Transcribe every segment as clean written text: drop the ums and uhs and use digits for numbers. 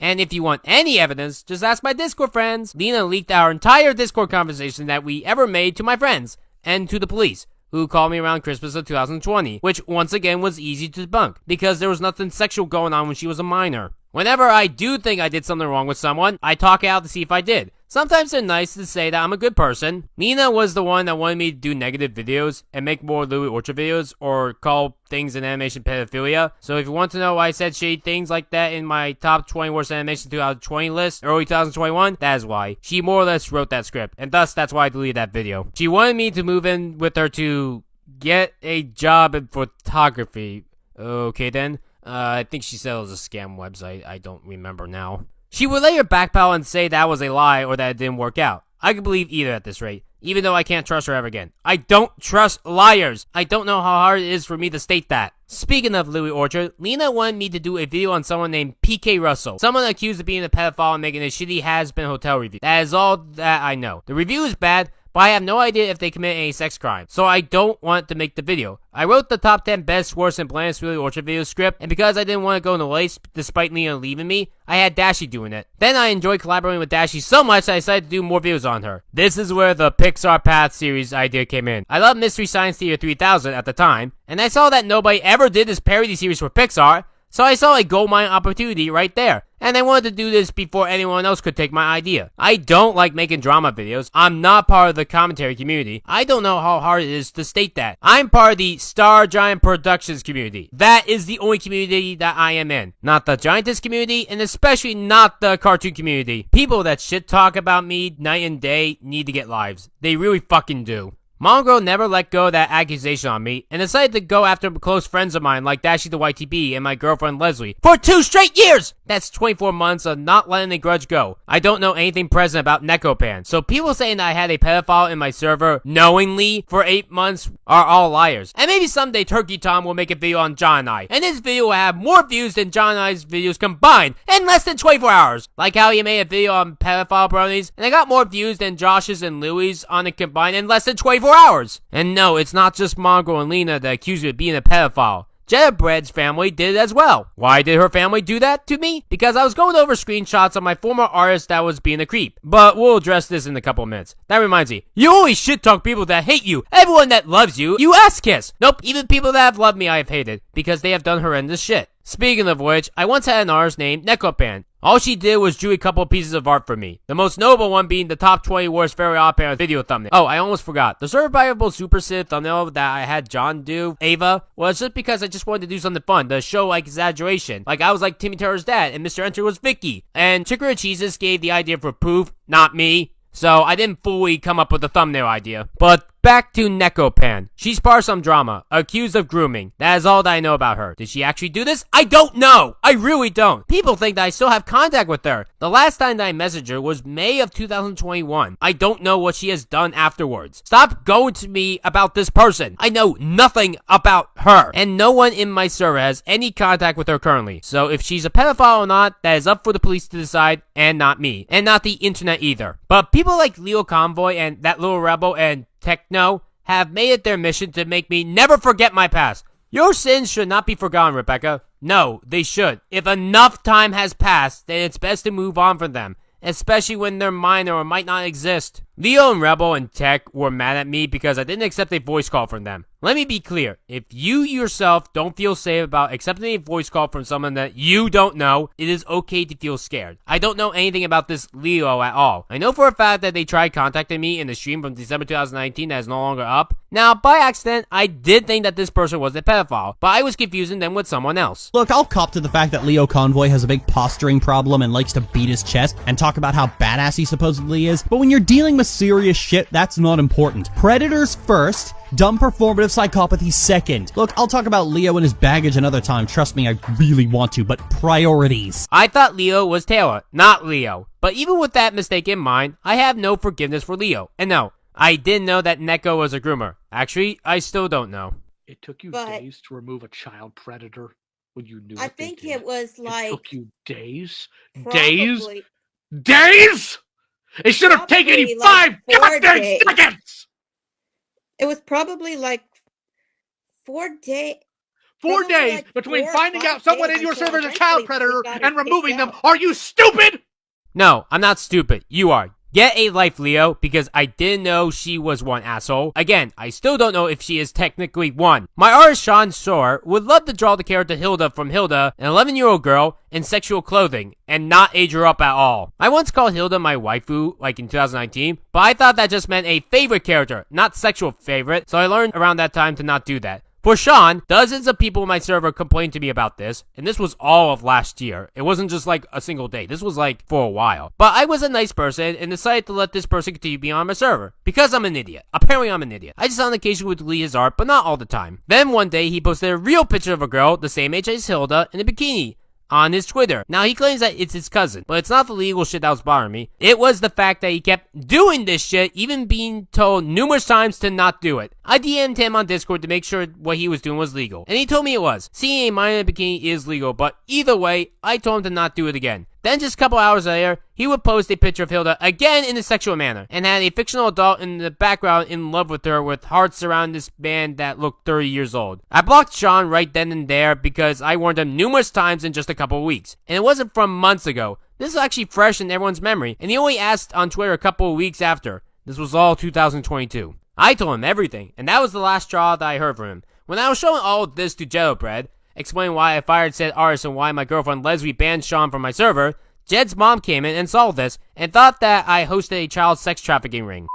And if you want any evidence, just ask my Discord friends. Lena leaked our entire Discord conversation that we ever made to my friends and to the police, who called me around Christmas of 2020, which once again was easy to debunk, because there was nothing sexual going on when she was a minor. Whenever I do think I did something wrong with someone, I talk it out to see if I did. Sometimes they're nice to say that I'm a good person. Nina was the one that wanted me to do negative videos and make more Louis Orchard videos, or call things in animation pedophilia. So if you want to know why I said shady things like that in my top 20 worst animation 2020 list, early 2021, that is why. She more or less wrote that script, and thus that's why I deleted that video. She wanted me to move in with her to get a job in photography. Okay then. I think she said it was a scam website. I don't remember now. She would later backpedal and say that was a lie or that it didn't work out. I could believe either at this rate, even though I can't trust her ever again. I don't trust liars. I don't know how hard it is for me to state that. Speaking of Louis Orchard, Lena wanted me to do a video on someone named PK Russell, someone accused of being a pedophile and making a shitty has-been hotel review. That is all that I know. The review is bad, but I have no idea if they commit any sex crime, so I don't want to make the video. I wrote the top 10 best, worst, and blandest Louis Orchard video script, and because I didn't want to go into waste despite Lena leaving me, I had Dashi doing it. Then I enjoyed collaborating with Dashi so much that I decided to do more videos on her. This is where the Pixar Path series idea came in. I loved Mystery Science Theater 3000 at the time, and I saw that nobody ever did this parody series for Pixar, so I saw a goldmine opportunity right there. And I wanted to do this before anyone else could take my idea. I don't like making drama videos. I'm not part of the commentary community. I don't know how hard it is to state that. I'm part of the Star Giant Productions community. That is the only community that I am in. Not the Giantess community, and especially not the cartoon community. People that shit talk about me night and day need to get lives. They really fucking do. Mongrel never let go of that accusation on me, and decided to go after close friends of mine like Dashi the YTB and my girlfriend Leslie for 2 straight years! That's 24 months of not letting the grudge go. I don't know anything present about Nekopan, so people saying that I had a pedophile in my server knowingly for 8 months are all liars. And maybe someday Turkey Tom will make a video on John and I, and this video will have more views than John and I's videos combined in less than 24 hours. Like how he made a video on pedophile bronies, and I got more views than Josh's and Louie's on it combined in less than 24 hours. And no, it's not just Mongrel and Lena that accuse me of being a pedophile. Jettabread's family did it as well. Why did her family do that to me? Because I was going over screenshots of my former artist that was being a creep. But we'll address this in a couple of minutes. That reminds me, you always shit talk people that hate you. Everyone that loves you, you ass kiss. Nope, even people that have loved me I have hated, because they have done horrendous shit. Speaking of which, I once had an artist named Nekopan. All she did was drew a couple pieces of art for me. The most notable one being the top 20 worst Fairy Odd Parents video thumbnail. Oh, I almost forgot. The survivable Super Sid thumbnail that I had John do, Ava, was just because I just wanted to do something fun, to show like exaggeration. Like I was like Timmy Turner's dad, and Mr. Enter was Vicky. And Chicory Cheeses gave the idea for Poof, not me. So I didn't fully come up with the thumbnail idea. But back to Nekopan. She's part of some drama, accused of grooming. That is all that I know about her. Did she actually do this? I don't know! I really don't. People think that I still have contact with her. The last time that I messaged her was May of 2021. I don't know what she has done afterwards. Stop going to me about this person. I know nothing about her. And no one in my server has any contact with her currently. So if she's a pedophile or not, that is up for the police to decide, and not me. And not the internet either. But people like Leo Convoy and That Little Rebel and Techno have made it their mission to make me never forget my past. Your sins should not be forgotten, Rebecca. No, they should. If enough time has passed, then it's best to move on from them, especially when they're minor or might not exist. Leo and Rebel and Tech were mad at me because I didn't accept a voice call from them. Let me be clear. If you yourself don't feel safe about accepting a voice call from someone that you don't know, it is okay to feel scared. I don't know anything about this Leo at all. I know for a fact that they tried contacting me in the stream from December 2019 that is no longer up. Now, by accident, I did think that this person was a pedophile, but I was confusing them with someone else. Look, I'll cop to the fact that Leo Convoy has a big posturing problem and likes to beat his chest and talk about how badass he supposedly is, but when you're dealing with serious shit, that's not important. Predators first, dumb performative psychopathy second. Look, I'll talk about Leo and his baggage another time, trust me, I really want to, but priorities. I thought Leo was Taylor, not Leo. But even with that mistake in mind, I have no forgiveness for Leo. And no, I didn't know that Neko was a groomer. Actually, I still don't know. It took you days to remove a child predator when you knew I think it was like... It took you days? Probably, Days? It should have taken you like 5 goddamn seconds! It was probably like 4 days. 4 Probably days like between 4 or finding 5 out someone days in your until server is a eventually child we predator got her and removing kicked them. out. Are you stupid? No, I'm not stupid. You are. Get a life, Leo, because I didn't know she was one, asshole. Again, I still don't know if she is technically one. My artist Sean Soar would love to draw the character Hilda from Hilda, an 11-year-old girl, in sexual clothing, and not age her up at all. I once called Hilda my waifu, like in 2019, but I thought that just meant a favorite character, not sexual favorite, so I learned around that time to not do that. For Sean, dozens of people in my server complained to me about this, and this was all of last year. It wasn't just like a single day. This was like for a while. But I was a nice person and decided to let this person continue being on my server. Because I'm an idiot. Apparently I'm an idiot. I just on occasion would delete his art, but not all the time. Then one day he posted a real picture of a girl the same age as Hilda in a bikini on his Twitter. Now, he claims that it's his cousin, but it's not the legal shit that was bothering me. It was the fact that he kept doing this shit, even being told numerous times to not do it. I DM'd him on Discord to make sure what he was doing was legal, and he told me it was. Seeing a minor in a bikini is legal, but either way, I told him to not do it again. Then just a couple hours later, he would post a picture of Hilda again in a sexual manner, and had a fictional adult in the background in love with her with hearts around this band that looked 30 years old. I blocked Sean right then and there because I warned him numerous times in just a couple weeks, and it wasn't from months ago. This is actually fresh in everyone's memory, and he only asked on Twitter a couple of weeks after. This was all 2022. I told him everything, and that was the last straw that I heard from him. When I was showing all of this to Jedobread, explaining why I fired said artist and why my girlfriend Leslie banned Sean from my server, Jed's mom came in and saw this, and thought that I hosted a child sex trafficking ring.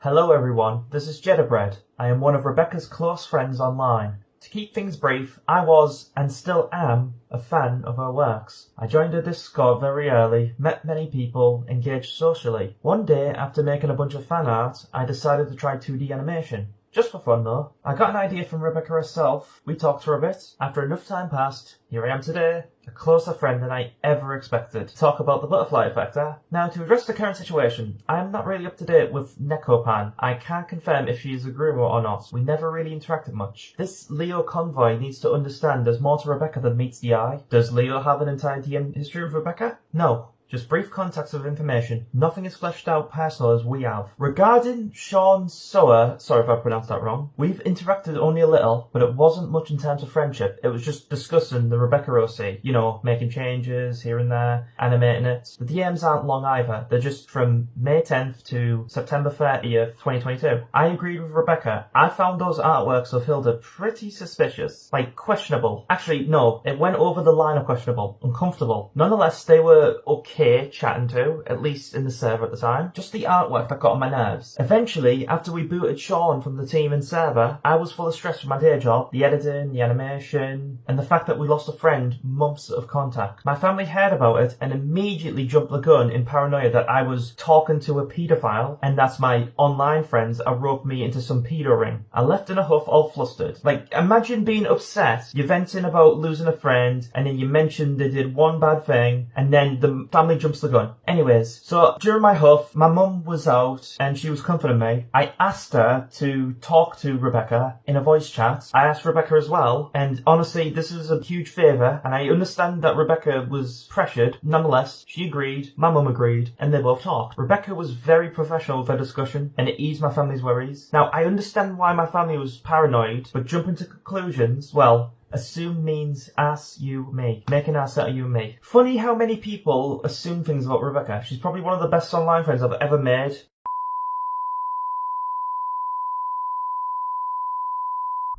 Hello everyone, this is Jedobread. I am one of Rebecca's close friends online. To keep things brief, I was, and still am, a fan of her works. I joined her Discord very early, met many people, engaged socially. One day, after making a bunch of fan art, I decided to try 2D animation. Just for fun though. I got an idea from Rebecca herself, we talked for a bit. After enough time passed, here I am today, a closer friend than I ever expected. To talk about the butterfly effect, Now, to address the current situation, I am not really up to date with Nekopan. I can't confirm if she is a groomer or not. We never really interacted much. This Leo convoy needs to understand there's more to Rebecca than meets the eye. Does Leo have an entire DM history with Rebecca? No. Just brief contacts of information. Nothing is fleshed out personal as we have. Regarding Sean Sower, sorry if I pronounced that wrong, we've interacted only a little, but it wasn't much in terms of friendship. It was just discussing the Rebecca OC. You know, making changes here and there, animating it. The DMs aren't long either. They're just from May 10th to September 30th, 2022. I agreed with Rebecca. I found those artworks of Hilda pretty suspicious. Like, questionable. Actually, no, it went over the line of questionable. Uncomfortable. Nonetheless, they were okay chatting to, at least in the server at the time. Just the artwork that got on my nerves. Eventually, after we booted Sean from the team and server, I was full of stress from my day job, the editing, the animation, and the fact that we lost a friend months of contact. My family heard about it and immediately jumped the gun in paranoia that I was talking to a paedophile, and that my online friends are roped me into some pedo ring. I left in a huff all flustered. Like, imagine being upset, you're venting about losing a friend, and then you mention they did one bad thing, and then the family jumps the gun. Anyways, so during my huff, my mum was out and she was comforting me. I asked her to talk to Rebecca in a voice chat. I asked Rebecca as well, and honestly, this was a huge favour, and I understand that Rebecca was pressured. Nonetheless, she agreed, my mum agreed, and they both talked. Rebecca was very professional with her discussion, and it eased my family's worries. Now, I understand why my family was paranoid, but jumping to conclusions, well, assume means ass, you, me. Make an ass out of you and me. Funny how many people assume things about Rebecca. She's probably one of the best online friends I've ever made.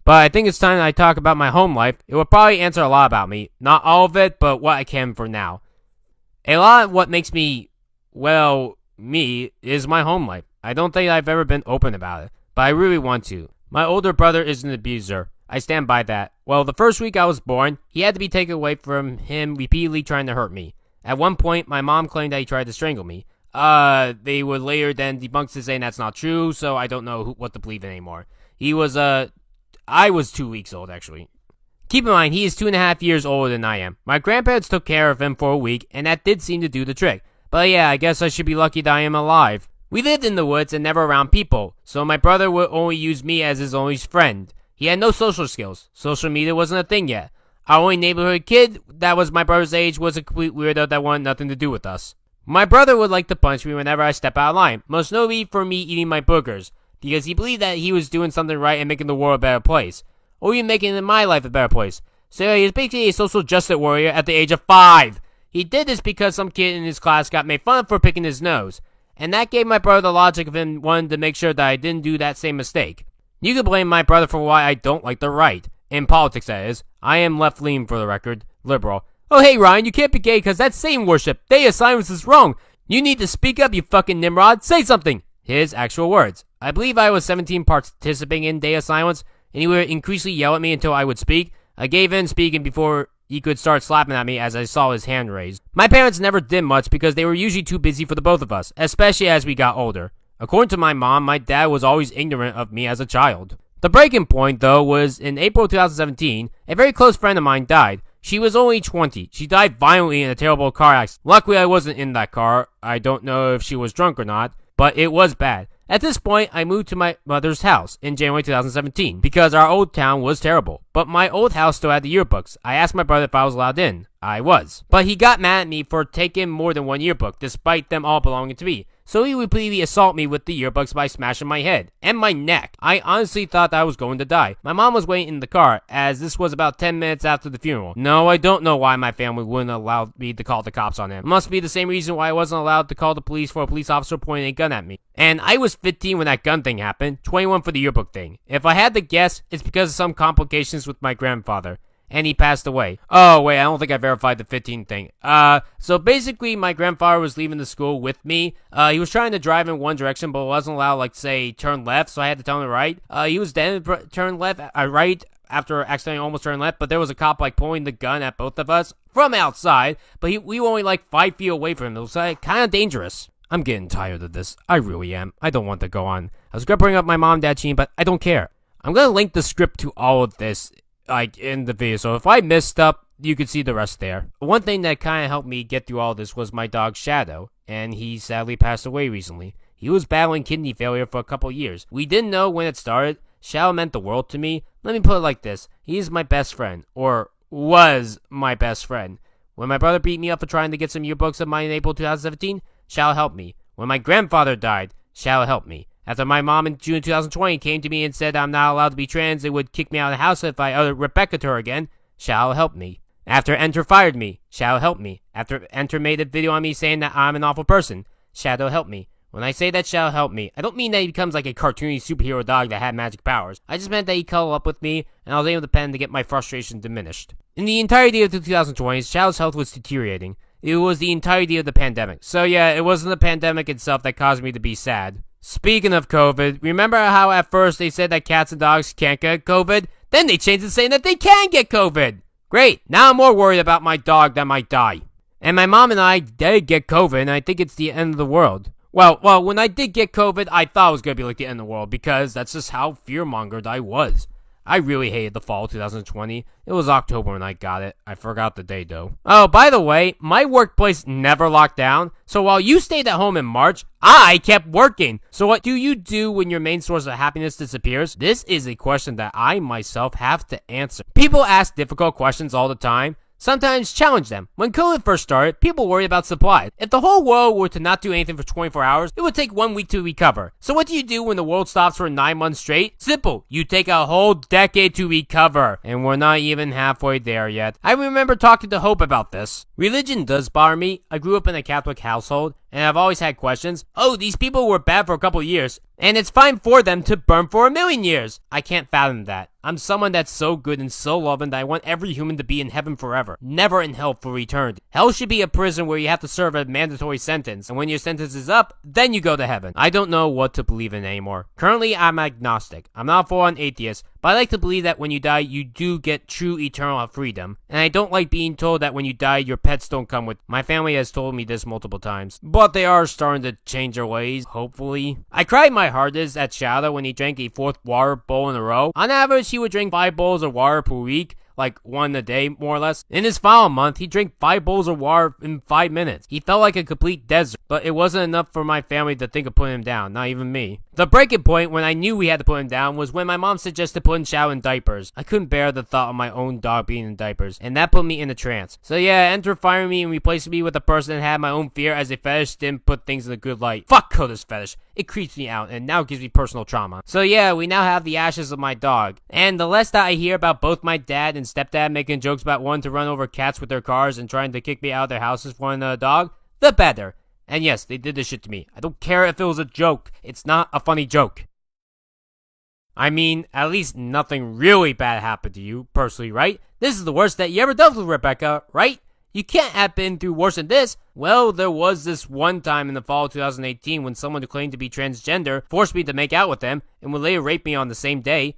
But I think it's time that I talk about my home life. It will probably answer a lot about me. Not all of it, but what I can for now. A lot of what makes me, well, me, is my home life. I don't think I've ever been open about it, but I really want to. My older brother is an abuser. I stand by that. Well, the first week I was born, he had to be taken away from him repeatedly trying to hurt me. At one point, my mom claimed that he tried to strangle me. They would later then debunk to saying that's not true, so I don't know what to believe in anymore. I was 2 weeks old, actually. Keep in mind, he is 2.5 years older than I am. My grandparents took care of him for a week, and that did seem to do the trick. But yeah, I guess I should be lucky that I am alive. We lived in the woods and never around people, so my brother would only use me as his only friend. He had no social skills. Social media wasn't a thing yet. Our only neighborhood kid that was my brother's age was a complete weirdo that wanted nothing to do with us. My brother would like to punch me whenever I step out of line, most notably for me eating my boogers. because he believed that he was doing something right and making the world a better place, or even making my life a better place. So he was basically a social justice warrior at the age of 5. He did this because some kid in his class got made fun of for picking his nose, and that gave my brother the logic of him wanting to make sure that I didn't do that same mistake. You can blame my brother for why I don't like the right. In politics, that is. I am left-leaning, for the record. Liberal. Oh, hey, Ryan, you can't be gay because that's Satan worship. Day of silence is wrong. You need to speak up, you fucking Nimrod. Say something. His actual words. I believe I was 17 participating in Day of Silence, and he would increasingly yell at me until I would speak. I gave in speaking before he could start slapping at me as I saw his hand raised. My parents never did much because they were usually too busy for the both of us, especially as we got older. According to my mom, my dad was always ignorant of me as a child. The breaking point, though, was in April 2017, a very close friend of mine died. She was only 20. She died violently in a terrible car accident. Luckily, I wasn't in that car. I don't know if she was drunk or not, but it was bad. At this point, I moved to my mother's house in January 2017 because our old town was terrible. But my old house still had the yearbooks. I asked my brother if I was allowed in. I was. But he got mad at me for taking more than one yearbook, despite them all belonging to me. So he would repeatedly assault me with the yearbooks by smashing my head and my neck. I honestly thought I was going to die. My mom was waiting in the car, as this was about 10 minutes after the funeral. No, I don't know why my family wouldn't allow me to call the cops on him. It must be the same reason why I wasn't allowed to call the police for a police officer pointing a gun at me. And I was 15 when that gun thing happened, 21 for the yearbook thing. If I had to guess, it's because of some complications with my grandfather. And he passed away. Oh, wait, I don't think I verified the 15 thing. So basically, my grandfather was leaving the school with me. He was trying to drive in one direction, but wasn't allowed, like, say, turn left, so I had to tell him to right. He was then turn left, right, after accidentally almost turning left, but there was a cop, like, pulling the gun at both of us from outside, but we were only, like, 5 feet away from him. It was, like, kind of dangerous. I'm getting tired of this. I really am. I don't want to go on. I was gonna bring up my mom and dad scene, but I don't care. I'm gonna link the script to all of this, like, in the video, so if I messed up, you could see the rest there. One thing that kind of helped me get through all this was my dog Shadow, and he sadly passed away recently. He was battling kidney failure for a couple years. We didn't know when it started. Shadow meant the world to me. Let me put it like this. He's my best friend, or was my best friend. When my brother beat me up for trying to get some yearbooks of mine in April 2017, Shadow helped me. When my grandfather died, Shadow helped me. After my mom in June 2020 came to me and said I'm not allowed to be trans and would kick me out of the house if I uttered Rebecca to her again, Shadow helped me. After Enter fired me, Shadow helped me. After Enter made a video on me saying that I'm an awful person, Shadow helped me. When I say that Shadow helped me, I don't mean that he becomes like a cartoony superhero dog that had magic powers. I just meant that he cuddled up with me, and I was able to pen to get my frustration diminished. In the entirety of the 2020s, Shadow's health was deteriorating. It was the entirety of the pandemic. So yeah, it wasn't the pandemic itself that caused me to be sad. Speaking of COVID, remember how at first they said that cats and dogs can't get COVID? Then they changed it saying that they can get COVID! Great, now I'm more worried about my dog that might die. And my mom and I did get COVID, and I think it's the end of the world. Well, when I did get COVID, I thought it was going to be like the end of the world, because that's just how fear-mongered I was. I really hated the fall of 2020. It was October when I got it. I forgot the day, though. Oh, by the way, my workplace never locked down, so while you stayed at home in March, I kept working. So what do you do when your main source of happiness disappears? This is a question that I myself have to answer. People ask difficult questions all the time. Sometimes challenge them. When COVID first started, people worried about supplies. If the whole world were to not do anything for 24 hours, it would take 1 week to recover. So what do you do when the world stops for 9 months straight? Simple. You take a whole decade to recover. And we're not even halfway there yet. I remember talking to Hope about this. Religion does bother me. I grew up in a Catholic household, and I've always had questions. Oh, these people were bad for a couple years, and it's fine for them to burn for 1,000,000 years. I can't fathom that. I'm someone that's so good and so loving that I want every human to be in heaven forever, never in hell for eternity. Hell should be a prison where you have to serve a mandatory sentence, and when your sentence is up, then you go to heaven. I don't know what to believe in anymore. Currently, I'm agnostic. I'm not a full-on atheist, but I like to believe that when you die, you do get true eternal freedom. And I don't like being told that when you die, your pets don't come with. My family has told me this multiple times. But they are starting to change their ways, hopefully. I cried my hardest at Shadow when he drank a 4th water bowl in a row. On average, he would drink 5 bowls of water per week. Like 1 a day, more or less. In his final month, he drank 5 bowls of water in 5 minutes. He felt like a complete desert, but it wasn't enough for my family to think of putting him down, not even me. The breaking point when I knew we had to put him down was when my mom suggested putting Shadow in diapers. I couldn't bear the thought of my own dog being in diapers, and that put me in a trance. So yeah, Enter firing me and replacing me with a person that had my own fear as a fetish didn't put things in a good light. Fuck Coda's fetish. It creeps me out and now gives me personal trauma. So yeah, we now have the ashes of my dog. And the less that I hear about both my dad and stepdad making jokes about wanting to run over cats with their cars and trying to kick me out of their houses for a dog, the better. And yes, they did this shit to me. I don't care if it was a joke. It's not a funny joke. I mean, at least nothing really bad happened to you, personally, right? This is the worst that you ever dealt with, Rebecca, right? You can't have been through worse than this. Well, there was this one time in the fall of 2018 when someone who claimed to be transgender forced me to make out with them and would later rape me on the same day.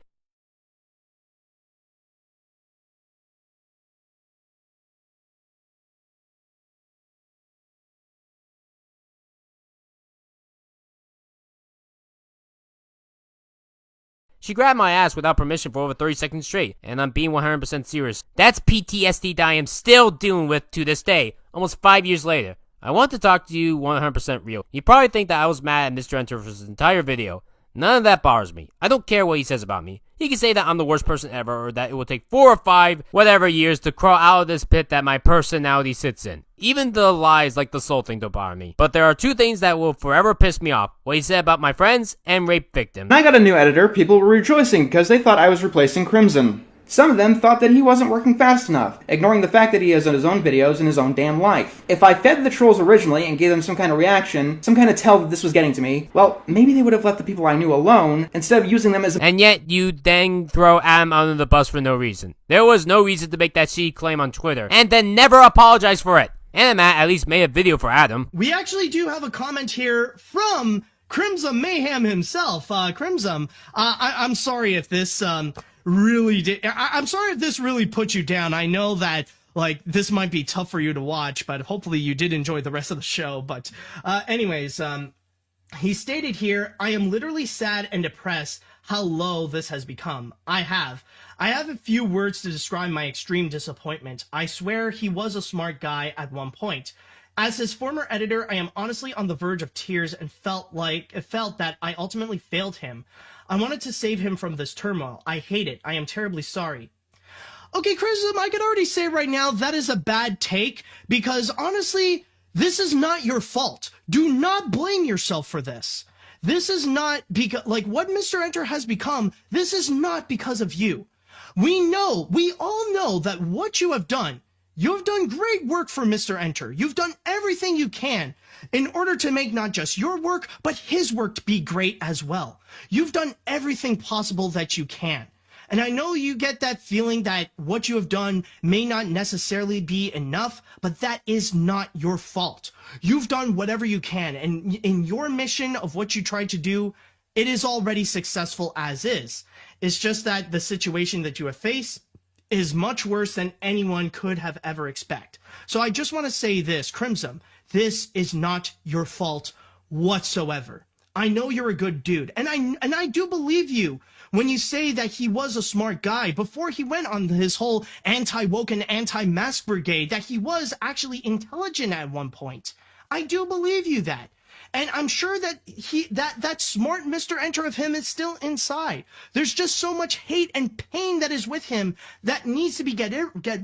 She grabbed my ass without permission for over 30 seconds straight, and I'm being 100% serious. That's PTSD that I am still dealing with to this day, almost 5 years later. I want to talk to you 100% real. You probably think that I was mad at Mr. Enter for his entire video. None of that bothers me. I don't care what he says about me. He can say that I'm the worst person ever, or that it will take 4 or 5 whatever years to crawl out of this pit that my personality sits in. Even the lies like the soul thing don't bother me. But there are 2 things that will forever piss me off. What he said about my friends and rape victims. When I got a new editor, people were rejoicing because they thought I was replacing Crimson. Some of them thought that he wasn't working fast enough, ignoring the fact that he has his own videos and his own damn life. If I fed the trolls originally and gave them some kind of reaction, some kind of tell that this was getting to me, well, maybe they would have left the people I knew alone, instead of using them as a— And yet, you then throw Adam under the bus for no reason. There was no reason to make that shitty claim on Twitter, and then never apologize for it. And Matt at least made a video for Adam. We actually do have a comment here from Crimson Mayhem himself. Crimson, I'm sorry if this, really did. I'm sorry if this really put you down. I know that, like, this might be tough for you to watch, but hopefully you did enjoy the rest of the show. But, anyways, he stated here, I am literally sad and depressed how low this has become. I have a few words to describe my extreme disappointment. I swear he was a smart guy at one point. As his former editor, I am honestly on the verge of tears and felt that I ultimately failed him. I wanted to save him from this turmoil. I hate it. I am terribly sorry. Okay, Chrism, I can already say right now that is a bad take, because honestly, this is not your fault. Do not blame yourself for this. This is not because, like, what Mr. Enter has become, this is not because of you. We all know that what you have done great work for Mr. Enter. You've done everything you can in order to make not just your work, but his work to be great as well. You've done everything possible that you can. And I know you get that feeling that what you have done may not necessarily be enough, but that is not your fault. You've done whatever you can, and in your mission of what you tried to do, it is already successful as is. It's just that the situation that you have faced is much worse than anyone could have ever expected. So I just want to say this, Crimson, this is not your fault whatsoever. I know you're a good dude, and I do believe you when you say that he was a smart guy before he went on his whole anti-woke and anti-mask brigade, that he was actually intelligent at one point. I do believe you that. And I'm sure that that smart Mr. Enter of him is still inside. There's just so much hate and pain that is with him that needs to be get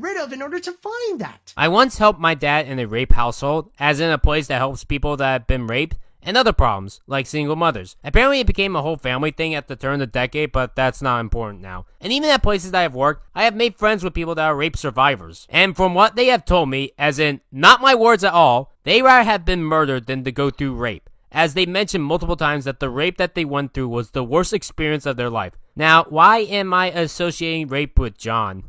rid of in order to find that. I once helped my dad in a rape household, as in a place that helps people that have been raped, and other problems, like single mothers. Apparently it became a whole family thing at the turn of the decade, but that's not important now. And even at places that I've worked, I have made friends with people that are rape survivors. And from what they have told me, as in, not my words at all, they rather have been murdered than to go through rape, as they mentioned multiple times that the rape that they went through was the worst experience of their life. Now, why am I associating rape with John?